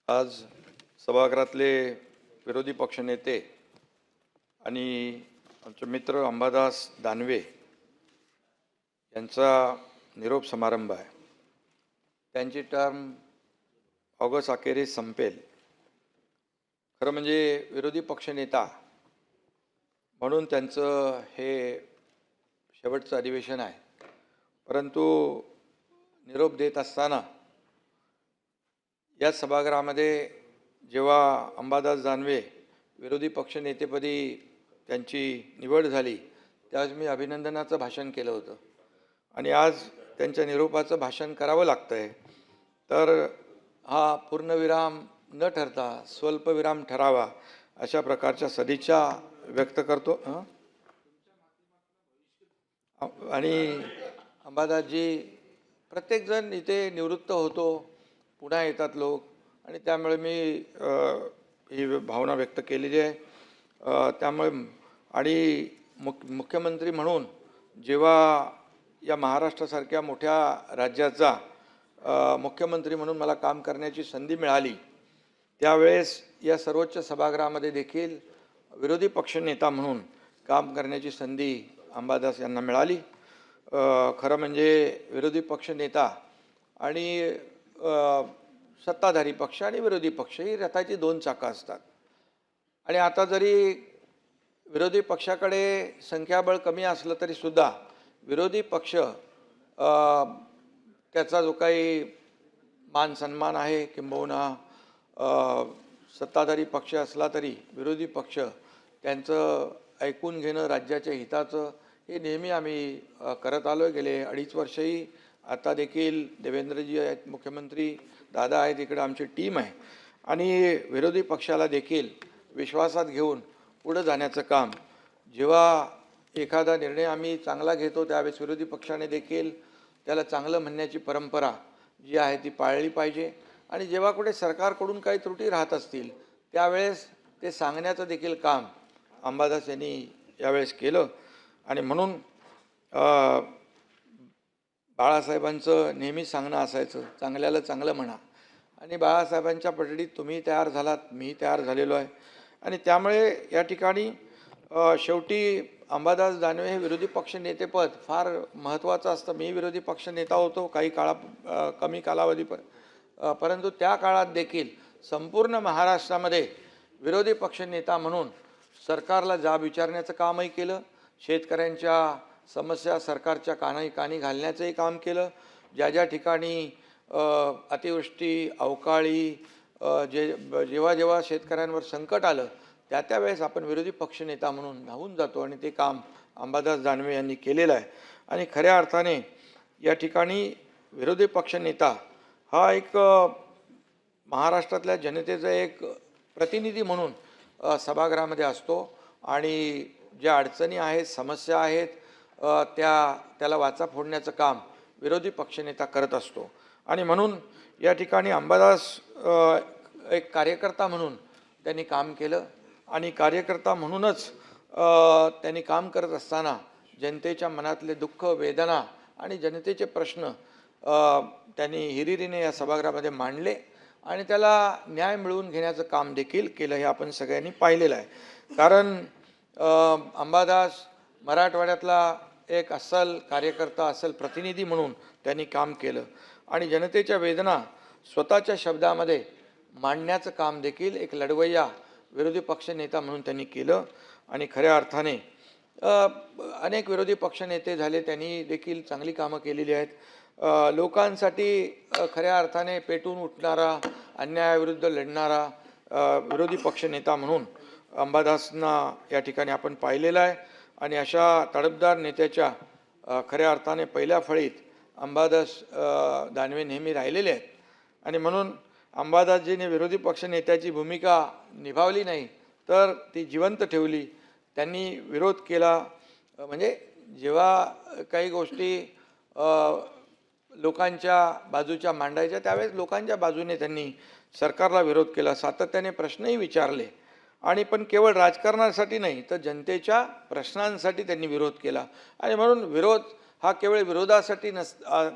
आज सभागृहातले विरोधी पक्षनेते आणि आमचे मित्र अंबादास दानवे यांचा निरोप समारंभ आहे। त्यांची टर्म ऑगस्ट अखेरीस संपेल। खरं म्हणजे विरोधी पक्षनेता म्हणून त्यांचं हे शेवटचं अधिवेशन आहे, परंतु निरोप देत असताना या सभागृहामध्ये जेव्हा अंबादास दानवे विरोधी पक्षनेतेपदी त्यांची निवड झाली त्यावेळेस मी अभिनंदनाचं भाषण केलं होतं आणि आज त्यांच्या निरोपाचं भाषण करावं लागतंय। तर हा पूर्णविराम न ठरता स्वल्पविराम ठरावा अशा प्रकारच्या सदिच्छा व्यक्त करतो। आणि अंबादासजी, प्रत्येकजण इथे निवृत्त होतो, पुन्हा येतात लोक, आणि त्यामुळे मी ही भावना व्यक्त केलेली आहे। त्यामुळे आणि मुख्यमंत्री म्हणून जेव्हा या महाराष्ट्रासारख्या मोठ्या राज्याचा मुख्यमंत्री म्हणून मला काम करण्याची संधी मिळाली, त्यावेळेस या सर्वोच्च सभागृहामध्ये देखील विरोधी पक्षनेता म्हणून काम करण्याची संधी अंबादास यांना मिळाली। खरं म्हणजे विरोधी पक्षनेता आणि सत्ताधारी पक्ष आणि विरोधी पक्ष ही रथाची दोन चाकं असतात, आणि आता जरी विरोधी पक्षाकडे संख्याबळ कमी असलं तरी सुद्धा विरोधी पक्ष त्याचा जो काही मान सन्मान आहे, किंबहुना सत्ताधारी पक्ष असला तरी विरोधी पक्ष त्यांचं ऐकून घेणं राज्याच्या हिताचं हे नेहमी आम्ही करत आलो। गेले 2.5 वर्षही आता देखील देवेंद्रजी आहेत मुख्यमंत्री, दादा आहेत, इकडे आमची टीम आहे, आणि विरोधी पक्षाला देखील विश्वासात घेऊन पुढे जाण्याचं काम, जेव्हा एखादा निर्णय आम्ही चांगला घेतो त्यावेळेस विरोधी पक्षाने देखील त्याला चांगलं म्हणण्याची परंपरा जी आहे ती पाळली पाहिजे, आणि जेव्हा कुठे सरकारकडून काही त्रुटी राहत असतील त्यावेळेस ते सांगण्याचं देखील काम अंबादास यांनी यावेळेस केलं। आणि म्हणून बाळासाहेबांचं नेहमी सांगणं असायचं, चांगल्याला चांगलं म्हणा, आणि बाळासाहेबांच्या पठडीत तुम्ही तयार झालात, मी तयार झालेलो आहे, आणि त्यामुळे या ठिकाणी शेवटी अंबादास दानवे हे विरोधी पक्षनेतेपद फार महत्त्वाचं असतं। मी विरोधी पक्षनेता होतो काही कमी कालावधी परंतु त्या काळात देखील संपूर्ण महाराष्ट्रामध्ये विरोधी पक्षनेता म्हणून सरकारला जाब विचारण्याचं कामही केलं, शेतकऱ्यांच्या समस्या सरकारच्या कानी घालण्याचंही काम केलं। ज्या ज्या ठिकाणी अतिवृष्टी, अवकाळी, जेव्हा जेव्हा शेतकऱ्यांवर संकट आलं त्यावेळेस आपण विरोधी पक्षनेता म्हणून धावून जातो, आणि ते काम अंबादास दानवे यांनी केलेलं आहे। आणि खऱ्या अर्थाने या ठिकाणी विरोधी पक्षनेता हा एक महाराष्ट्रातल्या जनतेचा एक प्रतिनिधी म्हणून सभागृहामध्ये असतो, आणि ज्या अडचणी आहेत, समस्या आहेत, त्याला वाचा फोडण्याचं काम विरोधी पक्षनेता करत असतो। आणि म्हणून या ठिकाणी अंबादास एक कार्यकर्ता म्हणून त्यांनी काम केलं, आणि कार्यकर्ता म्हणूनच त्यांनी काम करत असताना जनतेच्या मनातले दुःख, वेदना आणि जनतेचे प्रश्न त्यांनी हिरिरीने या सभागृहामध्ये मांडले, आणि त्याला न्याय मिळवून घेण्याचं काम देखील केलं, हे आपण सगळ्यांनी पाहिलेलं आहे। कारण अंबादास मराठवाड्यातला एक अस्सल कार्यकर्ता, अस्सल प्रतिनिधी म्हणून त्यांनी काम केलं, आणि जनतेच्या वेदना स्वतःच्या शब्दामध्ये मांडण्याचं काम देखील एक लढवय्या विरोधी पक्षनेता म्हणून त्यांनी केलं। आणि खऱ्या अर्थाने अनेक विरोधी पक्षनेते झाले, त्यांनी देखील चांगली कामं केलेली आहेत। लोकांसाठी खऱ्या अर्थाने पेटून उठणारा, अन्यायाविरुद्ध लढणारा विरोधी पक्षनेता म्हणून अंबादासना या ठिकाणी आपण पाहिलेलं आहे, आणि अशा तडफदार नेत्याच्या खऱ्या अर्थाने पहिल्या फळीत अंबादास दानवे नेहमी राहिलेले आहेत। आणि म्हणून अंबादासजीने विरोधी पक्षनेत्याची भूमिका निभावली नाही तर ती जिवंत ठेवली। त्यांनी विरोध केला, म्हणजे जेव्हा काही गोष्टी लोकांच्या बाजूच्या मांडायच्या त्यावेळेस लोकांच्या बाजूने त्यांनी सरकारला विरोध केला, सातत्याने प्रश्नही विचारले, आणि पण केवळ राजकारणासाठी नाही तर जनतेच्या प्रश्नांसाठी त्यांनी विरोध केला। आणि म्हणून विरोध हा केवळ विरोधासाठी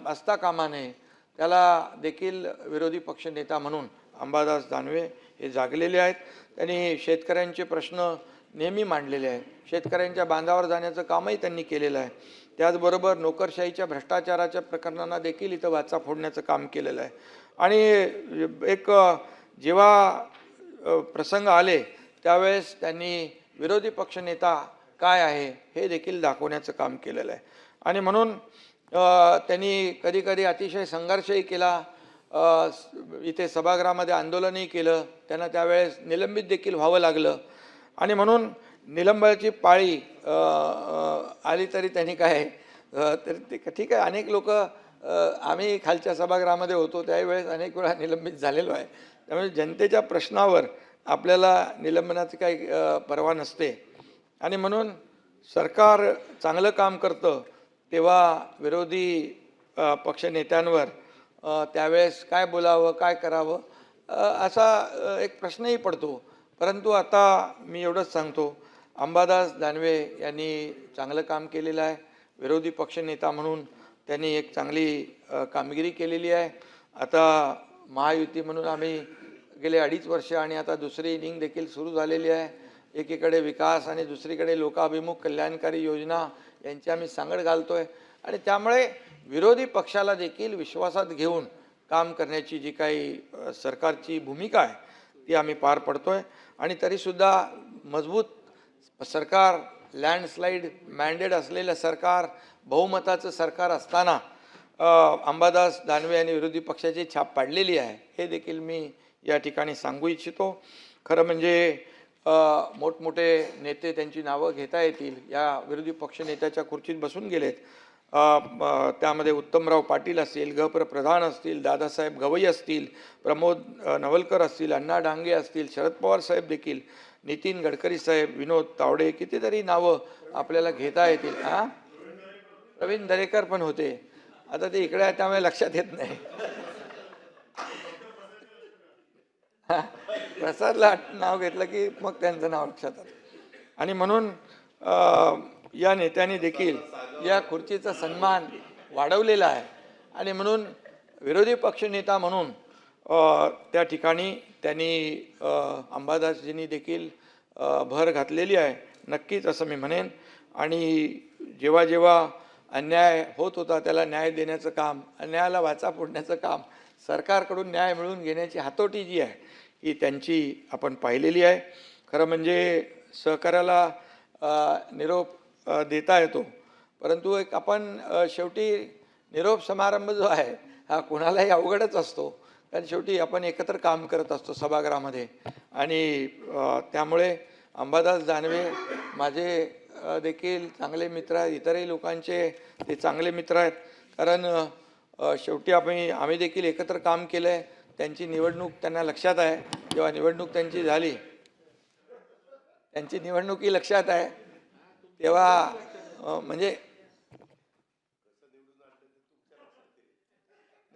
असता कामा नये, त्याला देखील विरोधी पक्षनेता म्हणून अंबादास दानवे हे जागलेले आहेत. त्यांनी शेतकऱ्यांचे प्रश्न नेहमी मांडलेले आहेत. शेतकऱ्यांच्या बांधावर जाण्याचं कामही त्यांनी केलेलं आहे. त्याचबरोबर नोकरशाहीच्या भ्रष्टाचाराच्या प्रकरणांना देखील इथं वाचा फोडण्याचं काम केलेलं आहे. आणि एक जेव्हा प्रसंग आले त्यावेळेस त्यांनी विरोधी पक्षनेता काय आहे हे देखील दाखवण्याचं काम केलेलं आहे. आणि म्हणून त्यांनी कधी कधी अतिशय संघर्षही केला. इथे सभागृहामध्ये आंदोलनही केलं. त्यांना त्यावेळेस निलंबित देखील व्हावं लागलं. आणि म्हणून निलंबनाची पाळी आली तरी त्यांनी काय तर ते ठीक आहे. अनेक लोक आम्ही खालच्या सभागृहामध्ये होतो त्यावेळेस अनेक वेळा निलंबित झालेलो आहे. त्यामुळे जनतेच्या प्रश्नावर आपल्याला निलंबनाची काही पर्वा नसते. आणि म्हणून सरकार चांगलं काम करतं तेव्हा विरोधी पक्षनेत्यांवर त्यावेळेस काय बोलावं काय करावं असा एक प्रश्नही पडतो. परंतु आता मी एवढंच सांगतो, अंबादास दानवे यांनी चांगलं काम केलेलं आहे. विरोधी पक्षनेता म्हणून त्यांनी एक चांगली कामगिरी केलेली आहे. आता महायुती म्हणून आम्ही गेले 2.5 वर्ष आणि आता दुसरी इनिंग देखील सुरू झालेली आहे. एकीकडे विकास आणि दुसरीकडे लोकाभिमुख कल्याणकारी योजना यांची आम्ही सांगड घालतोय. आणि त्यामुळे विरोधी पक्षाला देखील विश्वासात घेऊन काम करण्याची जी काही सरकारची भूमिका आहे ती आम्ही पार पडतोय. आणि तरीसुद्धा मजबूत सरकार, लँडस्लाईड मॅन्डेट असलेलं सरकार, बहुमताचं सरकार असताना अंबादास दानवे यांनी विरोधी पक्षाची छाप पाडलेली आहे हे देखील मी या ठिकाणी सांगू इच्छितो. खरं म्हणजे मोठमोठे नेते त्यांची नावं घेता येतील. या विरोधी पक्षनेत्याच्या खुर्चीत बसून गेलेत. त्यामध्ये उत्तमराव पाटील असतील, प्रधान असतील, दादासाहेब गवई असतील, प्रमोद नवलकर असतील, अण्णा डांगे असतील, शरद पवार साहेब देखील, नितीन गडकरी साहेब, विनोद तावडे, कितीतरी नावं आपल्याला घेता येतील. प्रवीण दरेकर पण होते. आता ते इकडे आहे त्यामुळे लक्षात येत नाही. प्रसादला नाव घेतलं की मग त्यांचं नाव लक्षात आलं. आणि म्हणून या नेत्यांनी देखील या खुर्चीचा सन्मान वाढवलेला आहे. आणि म्हणून विरोधी पक्षनेता म्हणून त्या ठिकाणी त्यांनी अंबादासजींनी देखील भर घातलेली आहे नक्कीच असं मी म्हणेन. आणि जेव्हा जेव्हा अन्याय होत होता त्याला न्याय देण्याचं काम, अन्यायाला वाचा फोडण्याचं काम, सरकारकडून न्याय मिळवून घेण्याची हातोटी जी आहे ही त्यांची आपण पाहिलेली आहे. खरं म्हणजे सहकार्याला निरोप देता येतो, परंतु एक आपण शेवटी निरोप समारंभ जो आहे हा कोणालाही अवघडच असतो. कारण शेवटी आपण एकत्र काम करत असतो सभागृहामध्ये. आणि त्यामुळे अंबादास दानवे माझे देखील चांगले मित्र आहेत. इतरही लोकांचे ते चांगले मित्र आहेत. कारण शेवटी आम्ही देखील एकत्र काम केलं आहे. त्यांची निवडणूक त्यांना लक्षात आहे. जेव्हा निवडणूक त्यांची झाली, त्यांची निवडणुकी लक्षात आहे, तेव्हा म्हणजे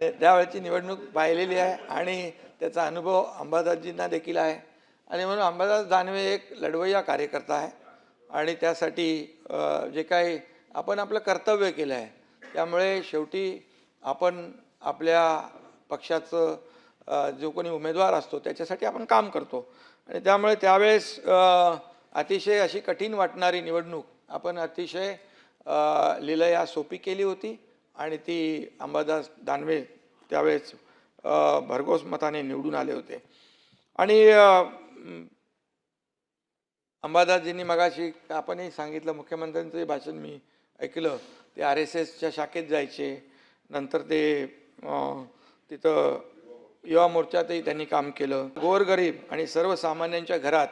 त्यावेळेची निवडणूक पाहिलेली आहे आणि त्याचा अनुभव अंबादासजींना देखील आहे. आणि म्हणून अंबादास दानवे एक लढवय्या कार्यकर्ता आहे. आणि त्यासाठी जे काही आपण आपलं कर्तव्य केलं आहे त्यामुळे शेवटी आपण आपल्या पक्षाचं जो कोणी उमेदवार असतो त्याच्यासाठी आपण काम करतो. आणि त्यामुळे त्यावेळेस अतिशय अशी कठीण वाटणारी निवडणूक आपण अतिशय लीलया सोपी केली होती. आणि ती अंबादास दानवे त्यावेळेस भरघोस मताने निवडून आले होते. आणि अंबादासजींनी मगाशी आपणही सांगितलं, मुख्यमंत्र्यांचं भाषण मी ऐकलं. ते RSSच्या शाखेत जायचे, नंतर ते तिथं युवा मोर्चातही त्यांनी काम केलं. गोरगरीब आणि सर्वसामान्यांच्या घरात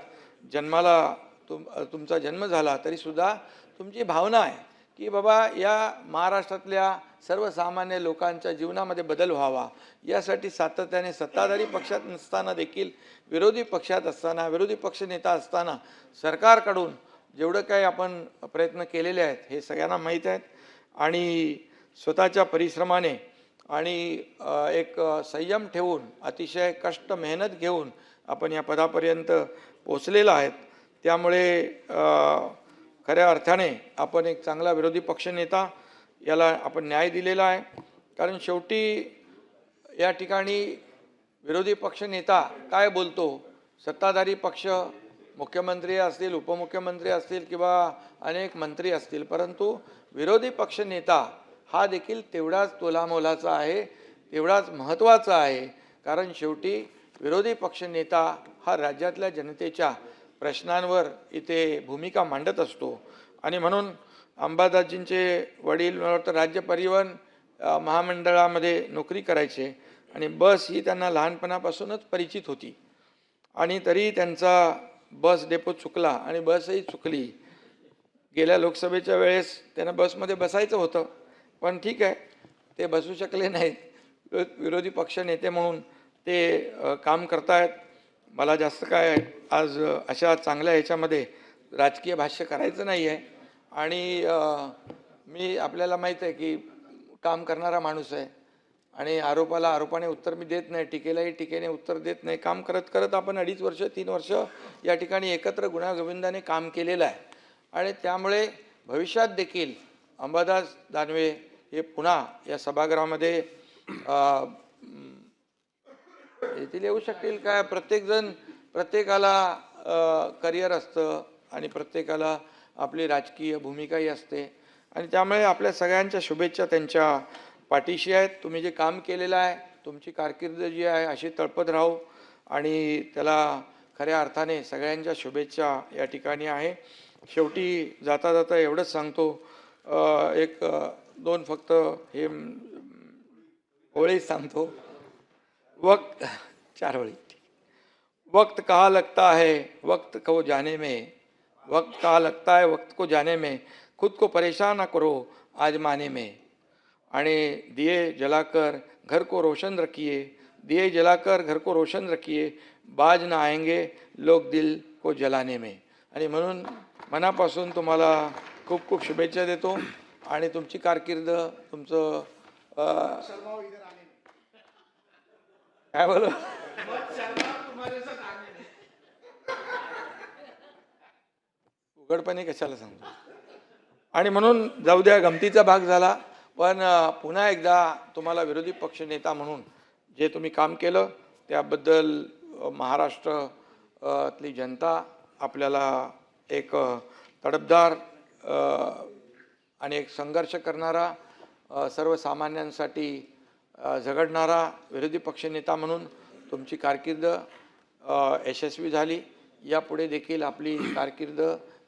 जन्माला तुमचा जन्म झाला तरीसुद्धा तुमची भावना आहे की बाबा या महाराष्ट्रातल्या सर्वसामान्य लोकांच्या जीवनामध्ये बदल व्हावा, यासाठी सातत्याने सत्ताधारी पक्षात नसताना देखील विरोधी पक्षात असताना, विरोधी पक्षनेता असताना सरकारकडून जेवढं काही आपण प्रयत्न केलेले आहेत हे सगळ्यांना माहीत आहेत. आणि स्वतःच्या परिश्रमाने आणि एक संयम ठेवून अतिशय कष्ट मेहनत घेऊन आपण या पदापर्यंत पोचलेला आहेत. त्यामुळे खऱ्या अर्थाने आपण एक चांगला विरोधी पक्षनेता याला आपण न्याय दिलेला आहे. कारण शेवटी या ठिकाणी विरोधी पक्ष नेता काय बोलतो, सत्ताधारी पक्ष मुख्यमंत्री असतील, उपमुख्यमंत्री असतील किंवा अनेक मंत्री असतील, परंतु विरोधी पक्ष नेता हा देखील तेवढाच तोलामोलाचा आहे, तेवढाच महत्त्वाचा आहे. कारण शेवटी विरोधी पक्ष नेता हा राज्यातल्या जनतेच्या प्रश्नांवर इथे भूमिका मांडत असतो. आणि म्हणून अंबादासजींचे वडील मला वाटतं राज्य परिवहन महामंडळामध्ये नोकरी करायचे आणि बस ही त्यांना लहानपणापासूनच परिचित होती. आणि तरी त्यांचा बस डेपो चुकला आणि बसही चुकली. गेल्या लोकसभेच्या वेळेस त्यांना बसमध्ये बसायचं होतं, पण ठीक आहे, ते बसू शकले नाहीत. विरोधी पक्ष नेते म्हणून ते काम करतायत. मला जास्त काय आज अशा चांगल्या ह्याच्यामध्ये राजकीय भाष्य करायचं नाही आहे. आणि मी आपल्याला माहीत आहे की काम करणारा माणूस आहे आणि आरोपाला आरोपाने उत्तर मी देत नाही, टीकेलाही टीकेने उत्तर देत नाही. काम करत करत आपण 2.5 वर्ष 3 वर्ष या ठिकाणी एकत्र गुण्यागोविंदाने काम केलेलं आहे. आणि त्यामुळे भविष्यात देखील अंबादास दानवे हे पुन्हा या सभागृहामध्ये येथील येऊ शकतील काय. प्रत्येकजण प्रत्येकाला करिअर असतं आणि प्रत्येकाला आपली राजकीय भूमिकाही असते आणि त्यामुळे आपल्या सगळ्यांच्या शुभेच्छा त्यांच्या पाठीशी आहेत. तुम्ही जे काम केलेलं आहे, तुमची कारकीर्द जी आहे अशी तळपत राहू आणि त्याला खऱ्या अर्थाने सगळ्यांच्या शुभेच्छा या ठिकाणी आहे. शेवटी जाता जाता एवढंच सांगतो, एक दोन फक्त हे ओळी सांगतो. वक्त 4 ओळी. वक्त कहाँ लगता है वक्त को जाने में, वक्त कहाँ लगता है वक्त को जाने में, खुद को परेशान ना करो आजमाने में. आणि दिए जलाकर घर को रोशन रखिए, दिए जलाकर घर को रोशन रखिए, बाज ना आएंगे लोग दिल को जलाने में. आणि म्हणून मनापासून तुम्हाला खूप खूप शुभेच्छा देतो आणि तुमची कारकीर्द तुमचं काय बोलो उघडपणे कशाला सांगतो. आणि म्हणून जाऊ द्या, गमतीचा भाग झाला. पण पुन्हा एकदा तुम्हाला विरोधी पक्ष नेता म्हणून जे तुम्ही काम केलं त्याबद्दल महाराष्ट्रातली जनता आपल्याला एक तडफदार आणि एक संघर्ष करणारा, सर्वसामान्यांसाठी झगडणारा विरोधी पक्षनेता म्हणून तुमची कारकीर्द यशस्वी झाली. यापुढे देखील आपली कारकीर्द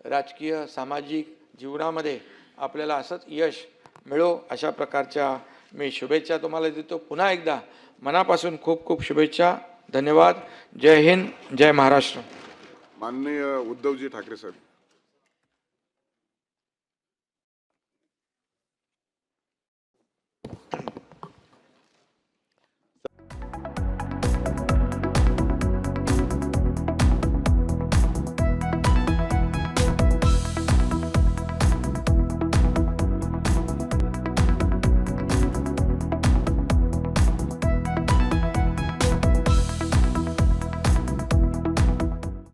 राजकीय सामाजिक जीवनामध्ये आपल्याला असंच यश मिळो अशा प्रकारच्या मी शुभेच्छा तुम्हाला देतो. पुन्हा एकदा मनापासून खूप खूप शुभेच्छा. धन्यवाद. जय हिंद, जय महाराष्ट्र. माननीय उद्धवजी ठाकरे साहेब.